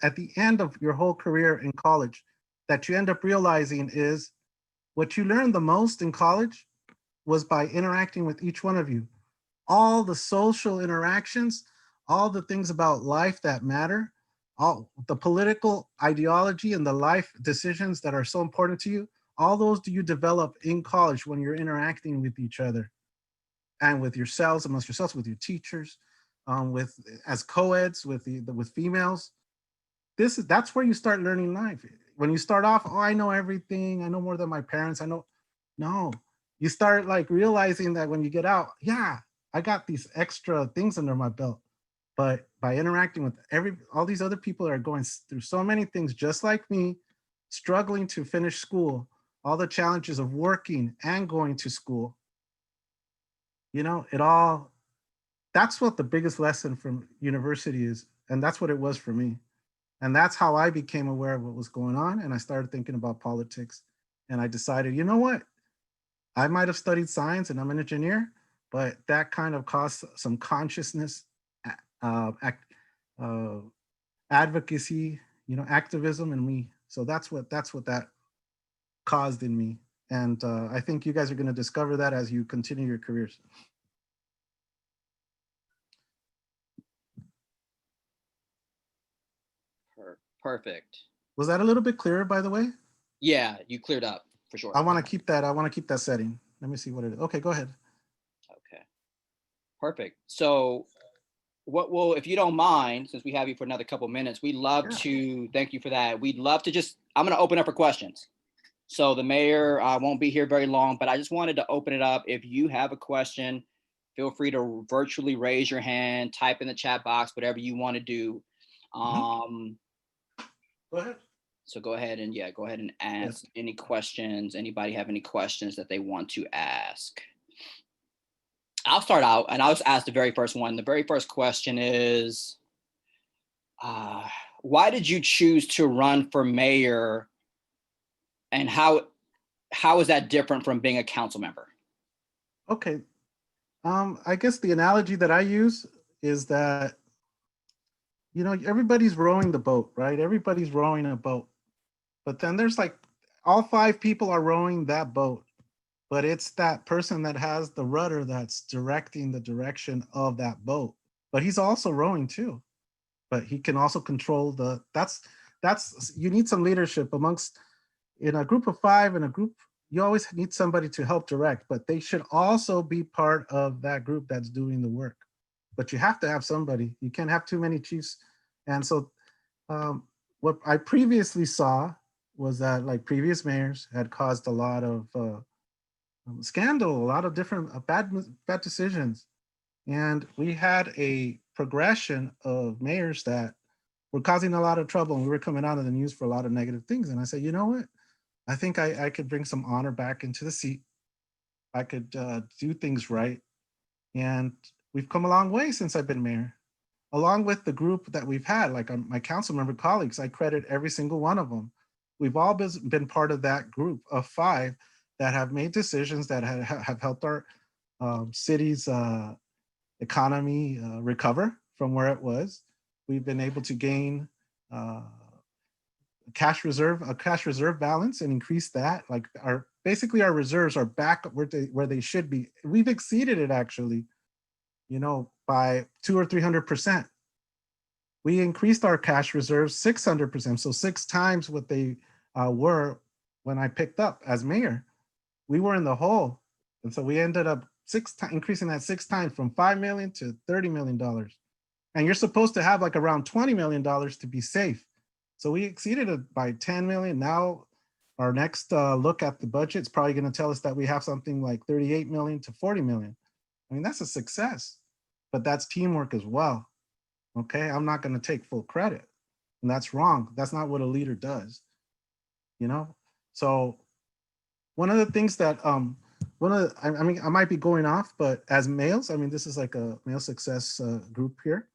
at the end of your whole career in college that you end up realizing is what you learned the most in college was by interacting with each one of you. All the social interactions, all the things about life that matter, all the political ideology and the life decisions that are so important to you, all those do you develop in college when you're interacting with each other and with yourselves, amongst yourselves, with your teachers, with as co-eds, with females. That's where you start learning life. When you start off, oh, I know everything. I know more than my parents. I know. No, you start like realizing that when you get out, yeah, I got these extra things under my belt. But by interacting with all these other people that are going through so many things just like me, struggling to finish school, all the challenges of working and going to school, it all, that's what the biggest lesson from university is. And that's what it was for me. And that's how I became aware of what was going on. And I started thinking about politics. And I decided, you know what? I might have studied science and I'm an engineer, but that kind of caused some consciousness, uh, act, uh, advocacy, activism in me. So that's what that caused in me. And I think you guys are going to discover that as you continue your careers. Perfect. Was that a little bit clearer, by the way? Yeah, you cleared up for sure. I want to keep that. I want to keep that setting. Let me see what it is. Okay, go ahead. Okay, perfect. So, what will, if you don't mind, since we have you for another couple minutes, we'd love Yeah. to thank you for that. We'd love to just, I'm going to open up for questions. So the mayor won't be here very long, but I just wanted to open it up. If you have a question, feel free to virtually raise your hand, type in the chat box, whatever you want to do. Um, Go ahead. so go ahead and go ahead and Yes. ask any questions. Anybody have any questions that they want to ask? I'll start out and I'll just ask the very first one. The very first question is, why did you choose to run for mayor, and how is that different from being a council member? Okay. I guess the analogy that I use is that, everybody's rowing the boat, right? Everybody's rowing a boat. But then there's like all five people are rowing that boat, but it's that person that has the rudder that's directing the direction of that boat. But he's also rowing too. But he can also control that's you need some leadership amongst in a group of five. In a group, you always need somebody to help direct, but they should also be part of that group that's doing the work. But you have to have somebody. You can't have too many chiefs. And so what I previously saw was that like previous mayors had caused a lot of scandal, a lot of different bad decisions. And we had a progression of mayors that were causing a lot of trouble, and we were coming out of the news for a lot of negative things. And I said, you know what? I think I could bring some honor back into the seat. I could do things right. And we've come a long way since I've been mayor. Along with the group that we've had, like my council member colleagues, I credit every single one of them. We've all been part of that group of five that have made decisions that have helped our city's economy recover from where it was. We've been able to gain a cash reserve balance and increase that. Like basically our reserves are back where they should be. We've exceeded it actually, by 200 or 300%. We increased our cash reserves 600%, so 6 times what they were when I picked up as mayor. We were in the hole, and so we ended up increasing that 6 times from $5 million to $30 million. And you're supposed to have like around $20 million to be safe. So we exceeded it by 10 million. Now our next look at the budget is probably going to tell us that we have something like 38 million to 40 million. I mean, that's a success, but that's teamwork as well. Okay, I'm not going to take full credit, and that's wrong. That's not what a leader does, So one of the things that I mean, I might be going off, but as males, I mean, this is like a male success group here.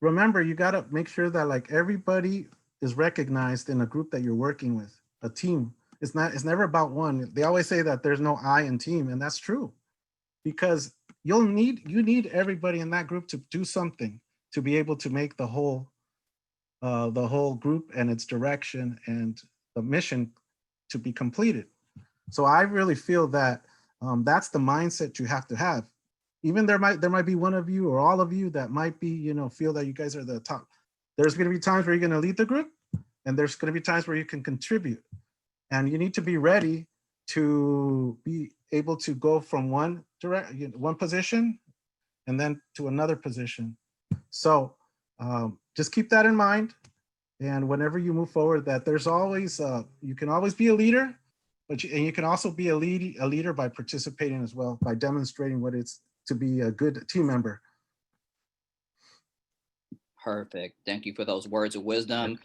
Remember, you got to make sure that like everybody is recognized in a group that you're working with, a team. It's never about one. They always say that there's no I in team, and that's true, because you need everybody in that group to do something, to be able to make the whole group and its direction and the mission to be completed. So I really feel that that's the mindset you have to have. Even there might be one of you or all of you that might be, you know, feel that you guys are the top. There's going to be times where you're going to lead the group, and there's going to be times where you can contribute. And you need to be ready to be able to go from one position and then to another position. So just keep that in mind. And whenever you move forward, that there's always, you can always be a leader, but you can also be a leader by participating as well, by demonstrating what it's to be a good team member. Perfect. Thank you for those words of wisdom.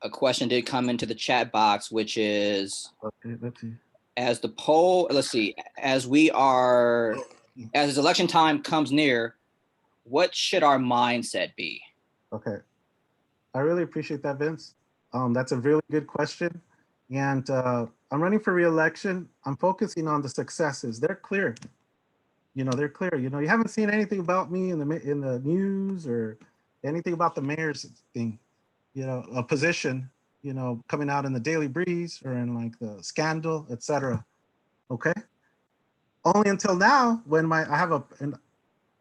A question did come into the chat box, which is, okay, let's see. As the poll, let's see, as election time comes near, what should our mindset be? Okay. I really appreciate that, Vince. That's a really good question. And I'm running for re-election. I'm focusing on the successes. They're clear. You know, they're clear. You know, you haven't seen anything about me in the news or anything about the mayor's thing, you know, a position, you know, coming out in the Daily Breeze or in like the Scandal, etc. Okay. Only until now, when I have an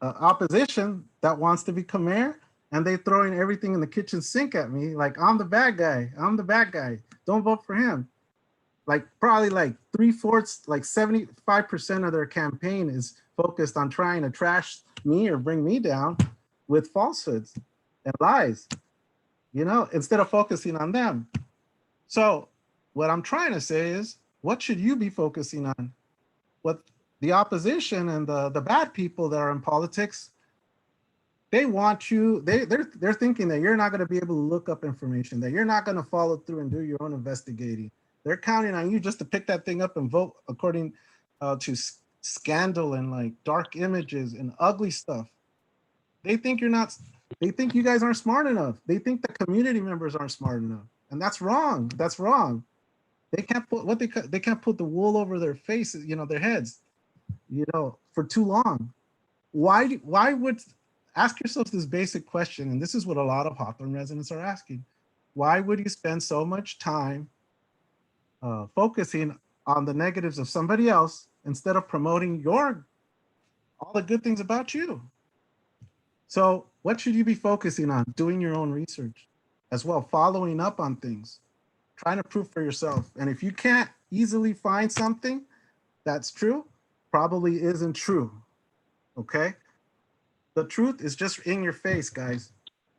opposition that wants to become mayor, and they throwing everything in the kitchen sink at me, like I'm the bad guy. I'm the bad guy. Don't vote for him. Like probably like 3/4, like 75% of their campaign is focused on trying to trash me or bring me down with falsehoods and lies, you know, instead of focusing on them. So what I'm trying to say is, what should you be focusing on? What the opposition and the bad people that are in politics, they want you, they're thinking that you're not going to be able to look up information, that you're not going to follow through and do your own investigating. They're counting on you just to pick that thing up and vote according to scandal and like dark images and ugly stuff. They think you're not, they think you guys aren't smart enough. They think the community members aren't smart enough. And that's wrong. That's wrong. They can't put they can't put the wool over their faces, you know, their heads, you know, for too long. Why would, ask yourselves this basic question, and this is what a lot of Hawthorne residents are asking. Why would you spend so much time focusing on the negatives of somebody else instead of promoting all the good things about you? So what should you be focusing on? Doing your own research as well, following up on things, trying to prove for yourself. And if you can't easily find something that's true, probably isn't true, okay? The truth is just in your face, guys,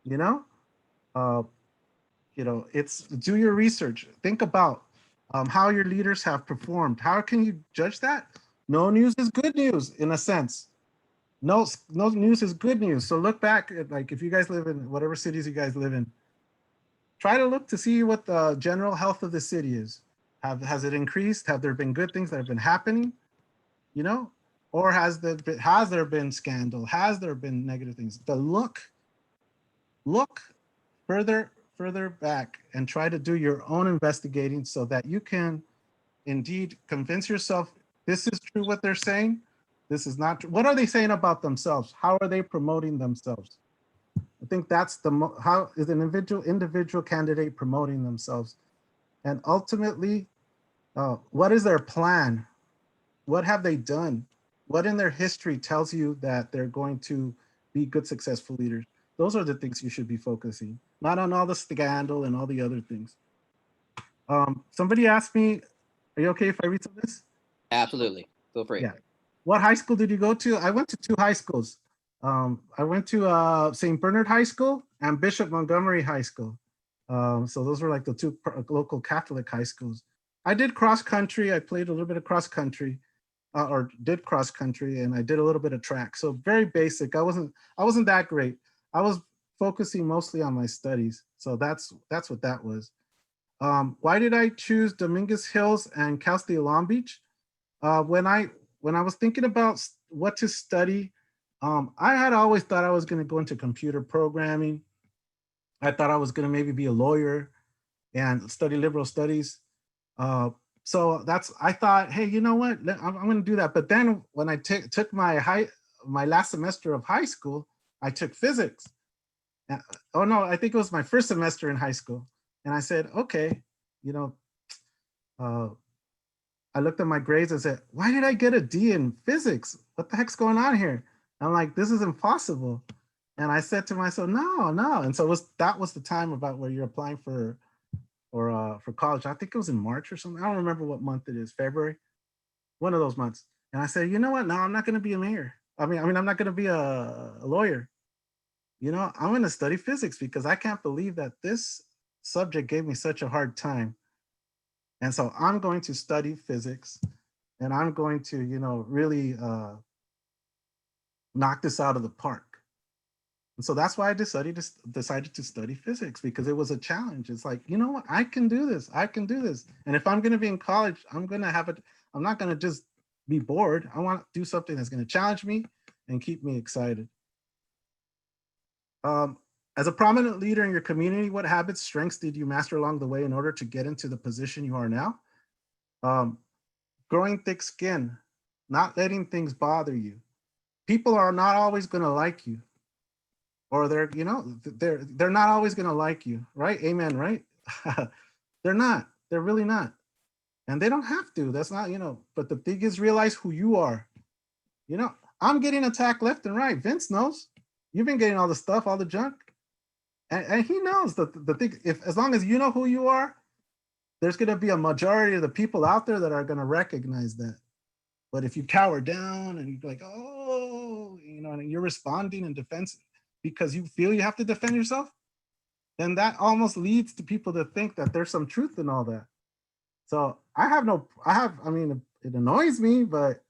you know? You know, it's do your research. Think about how your leaders have performed. How can you judge that? No news is good news in a sense. No news is good news. So look back at, like, if you guys live in whatever cities you guys live in, try to look to see what the general health of the city is. Has it increased? Have there been good things that have been happening? You know, or has there been scandal? Has there been negative things? Look further back and try to do your own investigating so that you can indeed convince yourself this is true what they're saying. This is not true. What are they saying about themselves? How are they promoting themselves? I think that's how is an individual candidate promoting themselves? And ultimately, what is their plan? What have they done? What in their history tells you that they're going to be good, successful leaders? Those are the things you should be focusing, not on all the scandal and all the other things. Somebody asked me, are you okay if I read some of this? Absolutely. Feel free. Yeah. What high school did you go to? I went to 2 high schools. I went to St. Bernard High School and Bishop Montgomery High School. So those were like the 2 local Catholic high schools. I did cross country. I played a little bit of cross country, or did cross country, and I did a little bit of track. So very basic. I wasn't that great. I was focusing mostly on my studies. So that's what that was. Why did I choose Dominguez Hills and Cal State Long Beach? When I was thinking about what to study, I had always thought I was going to go into computer programming. I thought I was going to maybe be a lawyer and study liberal studies. So I thought, hey, you know what? I'm going to do that. But then when I took my last semester of high school, I took physics. And, oh no, I think it was my first semester in high school. And I said, okay, you know, uh, I looked at my grades and said, why did I get a D in physics? What the heck's going on here? I'm like, this is impossible. And I said to myself, no, no. And so that was the time about where you're applying for college. I think it was in March or something. I don't remember what month it is, February, one of those months. And I said, you know what? No, I'm not going to be a mayor. I'm not going to be a lawyer. You know, I'm going to study physics because I can't believe that this subject gave me such a hard time. And so I'm going to study physics and I'm going to, you know, really knock this out of the park. And so that's why I decided to study physics because it was a challenge. It's like, you know what, I can do this. I can do this. And if I'm going to be in college, I'm going to have it. I'm not going to just be bored. I want to do something that's going to challenge me and keep me excited. As a prominent leader in your community, what habits, strengths did you master along the way in order to get into the position you are now? Growing thick skin, not letting things bother you. People are not always going to like you, or they're not always going to like you, right? Amen, right? They're not. They're really not, and they don't have to. That's not, you know. But the thing is, realize who you are. You know, I'm getting attacked left and right. Vince knows. You've been getting all the stuff, all the junk. And he knows the thing, if as long as you know who you are, there's going to be a majority of the people out there that are going to recognize that. But if you cower down and you're like, oh, you know, and you're responding in defense because you feel you have to defend yourself, then that almost leads to people to think that there's some truth in all that. So I mean, it annoys me, but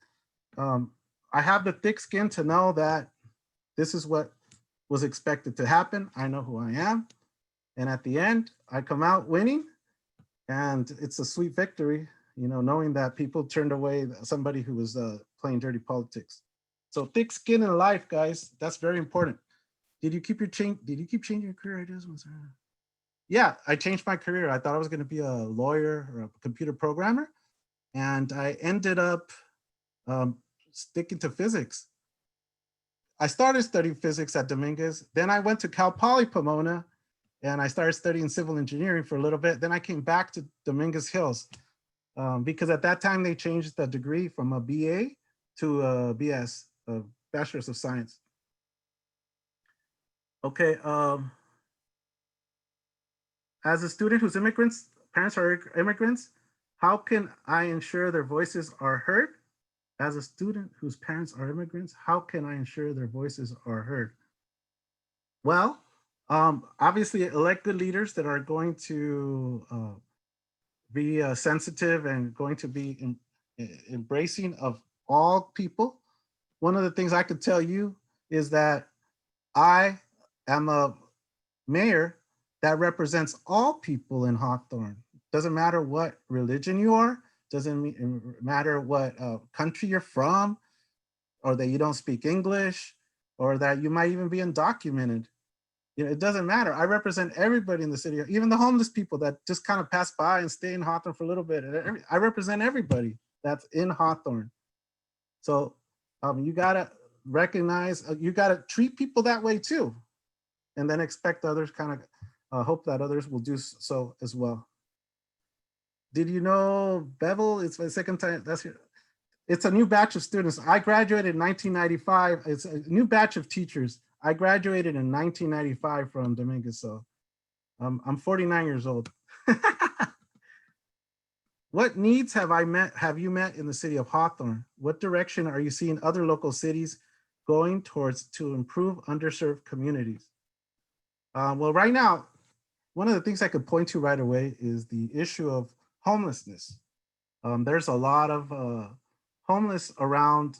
I have the thick skin to know that this is what was expected to happen. I know who I am. And at the end, I come out winning. And it's a sweet victory, you know, knowing that people turned away somebody who was playing dirty politics. So thick skin in life, guys, that's very important. Did you keep changing your career ideas? Yeah, I changed my career. I thought I was going to be a lawyer or a computer programmer. And I ended up sticking to physics. I started studying physics at Dominguez. Then I went to Cal Poly Pomona and I started studying civil engineering for a little bit. Then I came back to Dominguez Hills because at that time they changed the degree from a BA to a BS, a Bachelor's of Science. Okay, as a student whose parents are immigrants, how can I ensure their voices are heard? As a student whose parents are immigrants, how can I ensure their voices are heard? Well, obviously elect good leaders that are going to be sensitive and going to be embracing of all people. One of the things I could tell you is that I am a mayor that represents all people in Hawthorne. Doesn't matter what religion you are, doesn't matter what country you're from, or that you don't speak English, or that you might even be undocumented. You know, it doesn't matter. I represent everybody in the city, even the homeless people that just kind of pass by and stay in Hawthorne for a little bit. I represent everybody that's in Hawthorne. So you gotta recognize, you gotta treat people that way too, and then expect others kind of hope that others will do so as well. Did you know Bevel? It's my second time. It's a new batch of students. I graduated in 1995. It's a new batch of teachers. I graduated in 1995 from Dominguez, so I'm 49 years old. What needs have you met in the city of Hawthorne? What direction are you seeing other local cities going towards to improve underserved communities? Well, right now, one of the things I could point to right away is the issue of homelessness. There's a lot of homeless around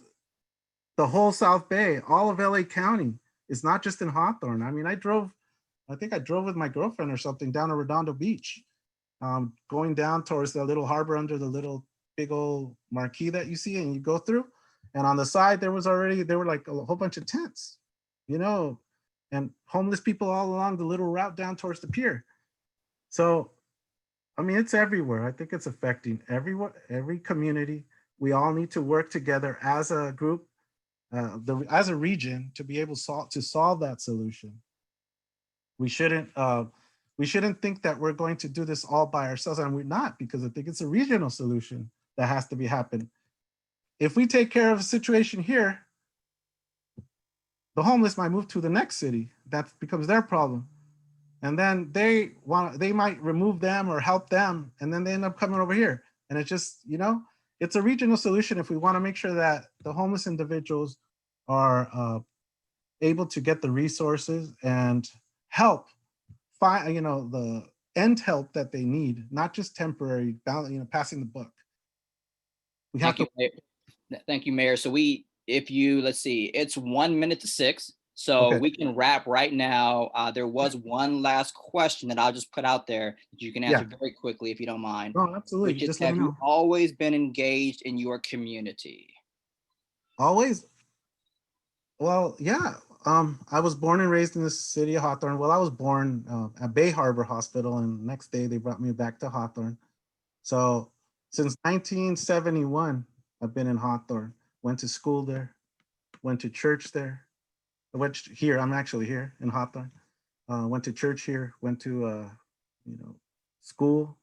the whole South Bay, all of LA County. It's not just in Hawthorne. I mean, I think I drove with my girlfriend or something down to Redondo Beach, going down towards the little harbor under the little big old marquee that you see and you go through. And on the side, there were like a whole bunch of tents, you know, and homeless people all along the little route down towards the pier. So, I mean, it's everywhere. I think it's affecting everyone, every community. We all need to work together as a group, as a region, to be able to solve that solution. We shouldn't think that we're going to do this all by ourselves, and we're not, because I think it's a regional solution that has to be happen. If we take care of a situation here, the homeless might move to the next city. That becomes their problem. And then they might remove them or help them, and then they end up coming over here. And it's just, it's a regional solution if we want to make sure that the homeless individuals are able to get the resources and help find, the end help that they need, not just temporary, passing the buck. We have Thank you, to. Mayor. Thank you, Mayor. So if you, let's see, it's 1 minute to 6. So Okay. we can wrap right now. There was one last question that I'll just put out there that you can answer Yeah. very quickly if you don't mind, No, absolutely. which is, Just let have me you know. always been engaged in your community? Always. Well, yeah. I was born and raised in the city of Hawthorne. Well, I was born at Bay Harbor Hospital, and the next day they brought me back to Hawthorne. So since 1971, I've been in Hawthorne. Went to school there. Went to church there. Here. I'm actually here in Hawthorne. Went to church here. Went to school.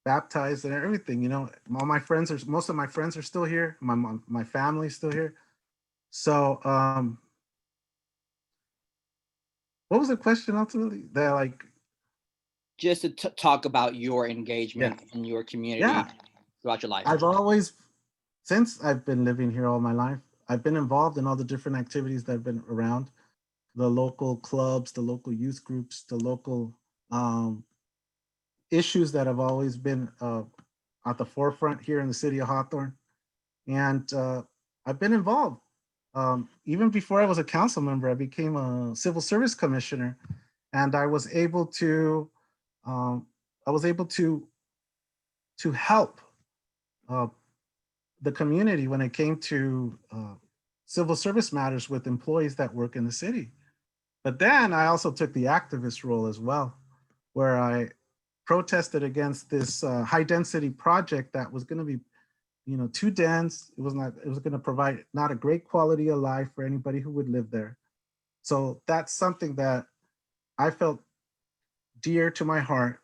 Baptized and everything. All my friends are. Most of my friends are still here. My mom, my family's still here. So what was the question ultimately? That like, Just to talk about your yeah, engagement in your community yeah. throughout your life. I've always, since I've been living here all my life, I've been involved in all the different activities that have been around, the local clubs, the local youth groups, the local issues that have always been at the forefront here in the city of Hawthorne. And I've been involved. Even before I was a council member, I became a civil service commissioner, and I was able to um, help uh, the community when it came to civil service matters with employees that work in the city. But then I also took the activist role as well, where I protested against this high density project that was going to be, too dense. It was not. It was going to provide not a great quality of life for anybody who would live there. So that's something that I felt dear to my heart,